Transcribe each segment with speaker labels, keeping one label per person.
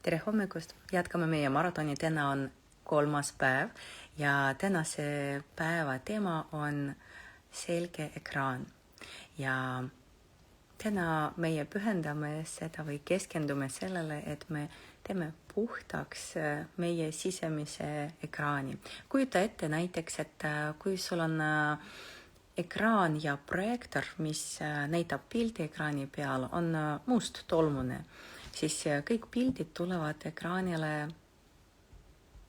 Speaker 1: Tere hommikust! Jätkame meie maratoni. Täna on 3. päev ja tänase päeva teema on selge ekraan. Ja täna meie pühendame seda või keskendume sellele, et me teeme puhtaks meie sisemise ekraani. Kujuta ette näiteks, et kui sul on ekraan ja projektor, mis näitab pildi ekraani peal, on must tolmune, siis kõik pildid tulevad ekraanile,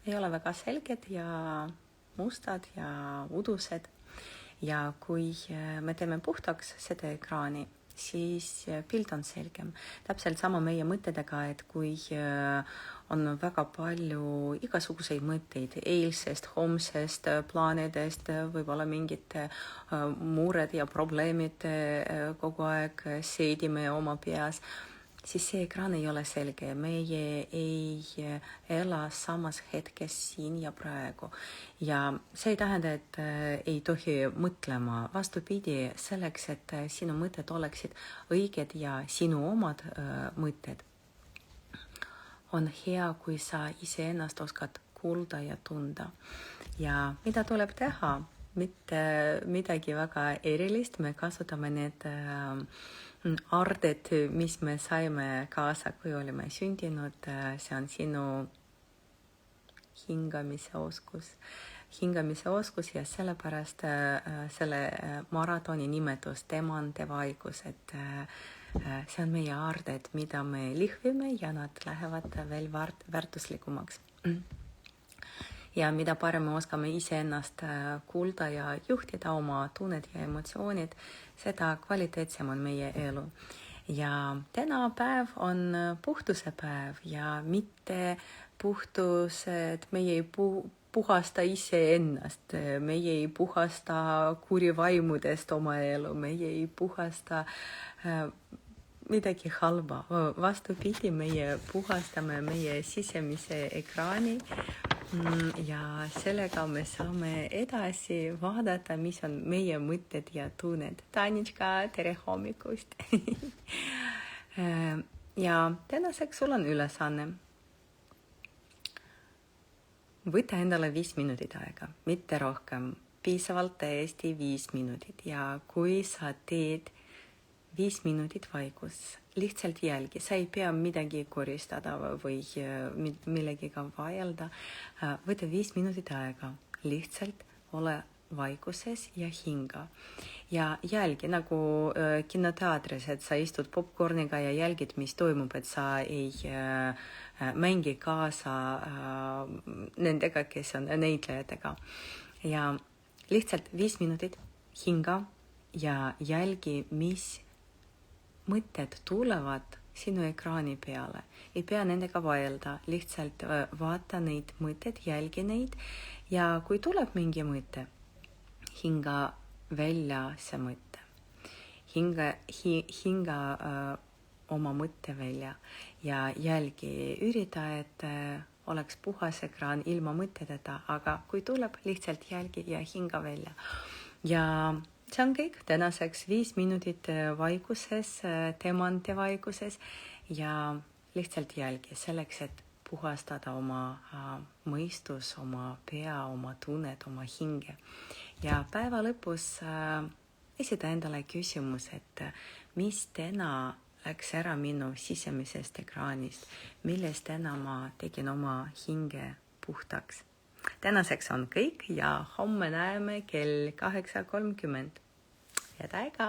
Speaker 1: ei ole väga selged ja mustad ja udused. Ja kui me teeme puhtaks seda ekraani, siis pilt on selgem. Täpselt sama meie mõttedega, et kui on väga palju igasuguseid mõtteid eilsest, homsest, plaanidest, võib-olla mingid mured ja probleemid kogu aeg seedime oma peas, siis see ekraan ei ole selge. Meie ei ela samas hetkes siin ja praegu. Ja see ei tähenda, et ei tohi mõtlema. Vastupidi, selleks, et sinu mõtted oleksid õiged ja sinu omad mõtted, on hea, kui sa iseennast oskad kuulda ja tunda. Ja mida tuleb teha? Mitte midagi väga erilist. Me kasutame need arded, mis me saime kaasa, kui olime sündinud. See on sinu hingamise oskus ja sellepärast selle maratoni nimetus demantevaigus, et see on meie arded, mida me lihvime ja nad lähevad veel väärtuslikumaks. Ja mida parem me oskame iseennast kuulda ja juhtida oma tunned ja emotsioonid, seda kvaliteetsem on meie elu. Ja täna päev on puhtuse päev ja mitte puhtus, et meie ei puhasta iseennast, meie ei puhasta kurivaimudest oma elu, meie ei puhasta midagi halba. Vastupidi, meie puhastame meie sisemise ekraani ja sellega me saame edasi vaadata, mis on meie mõtted ja tunned. Tanitška, tere hommikust! Ja tänaseks sul on ülesanne. Võta endale 5 minutit aega, mitte rohkem. Piisavalt täiesti 5 minutit. Ja kui sa teed 5 minutit vaikus, lihtsalt jälgi. Sa ei pea midagi koristada või millegiga vaielda. Võta 5 minutit aega. Lihtsalt ole vaikuses ja hinga. Ja jälgi nagu kinoteatris, et sa istud popcorniga ja jälgid, mis toimub, et sa ei mängi kaasa nendega, kes on näitlejatega. Ja lihtsalt 5 minutit hinga ja jälgi, mis mõtted tulevad sinu ekraani peale. Ei pea nendega vaielda, lihtsalt vaata neid mõtted, jälgi neid ja kui tuleb mingi mõte, hinga välja see mõte. Hinga oma mõtte välja ja jälgi, ürita, et oleks puhas ekraan ilma mõttedeta, aga kui tuleb, lihtsalt jälgi ja hinga välja. Ja see on kõik tänaseks 5 minutit vaikuses, demantevaikuses ja lihtsalt jälgi selleks, et puhastada oma mõistus, oma pea, oma tunned, oma hinge. Ja päeva lõpus esita endale küsimus, et mis täna läks ära minu sisemisest ekraanist, millest täna ma tegin oma hinge puhtaks. Tänaseks on kõik ja homme näeme kell 8:30. Head aega!